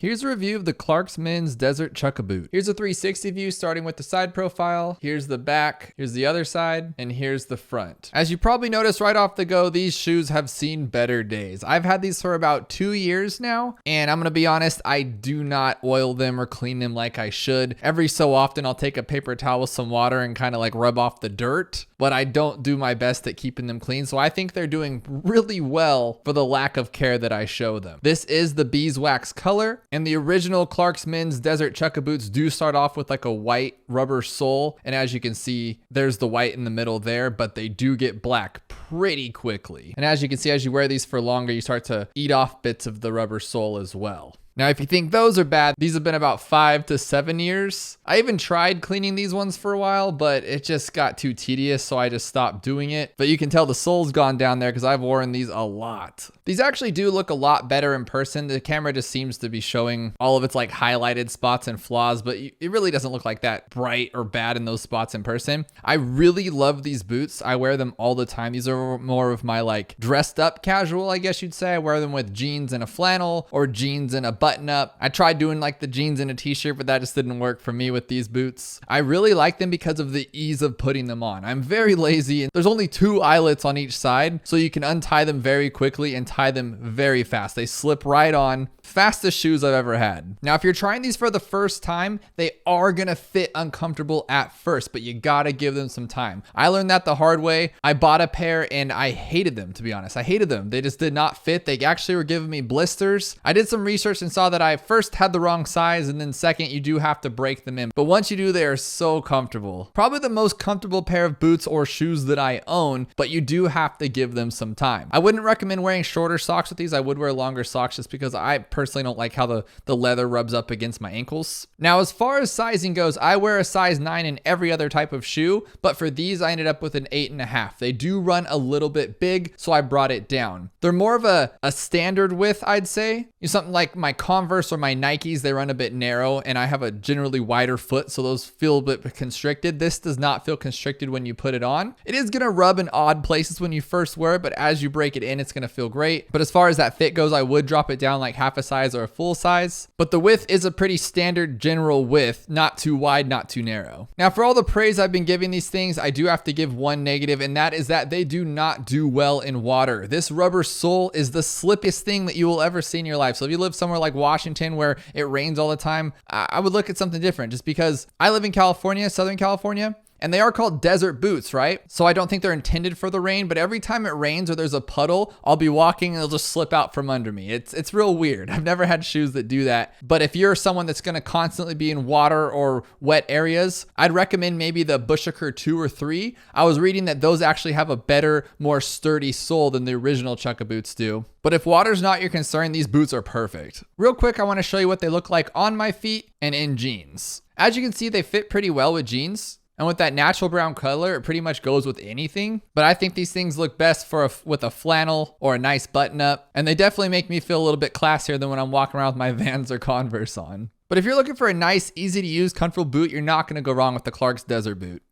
Here's a review of the Clarks Men's Desert Chukka boot. Here's a 360 view starting with the side profile. Here's the back, here's the other side, and here's the front. As you probably noticed right off the go, these shoes have seen better days. I've had these for about 2 years now, and I'm gonna be honest, I do not oil them or clean them like I should. Every so often I'll take a paper towel with some water and kind of like rub off the dirt, but I don't do my best at keeping them clean. So I think they're doing really well for the lack of care that I show them. This is the beeswax color. And the original Clarks Men's Desert Chukka boots do start off with like a white rubber sole. And as you can see, there's the white in the middle there, but they do get black pretty quickly. And as you can see, as you wear these for longer, you start to eat off bits of the rubber sole as well. Now, if you think those are bad, these have been about 5 to 7 years. I even tried cleaning these ones for a while, but it just got too tedious, so I just stopped doing it. But you can tell the sole's gone down there because I've worn these a lot. These actually do look a lot better in person. The camera just seems to be showing all of its like highlighted spots and flaws, but it really doesn't look like that bright or bad in those spots in person. I really love these boots. I wear them all the time. These are more of my like dressed up casual, I guess you'd say. I wear them with jeans and a flannel or jeans and a button up. I tried doing like the jeans and a t-shirt, but that just didn't work for me with these boots. I really like them because of the ease of putting them on. I'm very lazy and there's only 2 eyelets on each side, so you can untie them very quickly and tie them very fast. They slip right on. Fastest shoes I've ever had. Now, if you're trying these for the first time, they are gonna fit uncomfortable at first, but you gotta give them some time. I learned that the hard way. I bought a pair and I hated them, to be honest. I hated them. They just did not fit. They actually were giving me blisters. I did some research and saw that I first had the wrong size, and then second, you do have to break them in. But once you do, they are so comfortable. Probably the most comfortable pair of boots or shoes that I own, but you do have to give them some time. I wouldn't recommend wearing shorter socks with these. I would wear longer socks just because I personally don't like how the leather rubs up against my ankles. Now, as far as sizing goes, I wear a size 9 in every other type of shoe, but for these, I ended up with an 8.5. They do run a little bit big, so I brought it down. They're more of a standard width, I'd say. Something like my Converse or my Nikes, they run a bit narrow, and I have a generally wider foot, so those feel a bit constricted. This does not feel constricted when you put it on. It is gonna rub in odd places when you first wear it, but as you break it in, it's gonna feel great. But as far as that fit goes, I would drop it down like half a size or a full size. But the width is a pretty standard general width, not too wide, not too narrow. Now, for all the praise I've been giving these things, I do have to give one negative, and that is that they do not do well in water. This rubber sole is the slippiest thing that you will ever see in your life. So if you live somewhere like Washington where it rains all the time, I would look at something different, just because I live in California, Southern California, and they are called desert boots, right? So I don't think they're intended for the rain, but every time it rains or there's a puddle, I'll be walking and it'll just slip out from under me. It's real weird. I've never had shoes that do that. But if you're someone that's gonna constantly be in water or wet areas, I'd recommend maybe the Bushaker 2 or 3. I was reading that those actually have a better, more sturdy sole than the original Chukka boots do. But if water's not your concern, these boots are perfect. Real quick, I wanna show you what they look like on my feet and in jeans. As you can see, they fit pretty well with jeans. And with that natural brown color, it pretty much goes with anything. But I think these things look best with a flannel or a nice button up. And they definitely make me feel a little bit classier than when I'm walking around with my Vans or Converse on. But if you're looking for a nice, easy to use, comfortable boot, you're not gonna go wrong with the Clarks Desert boot.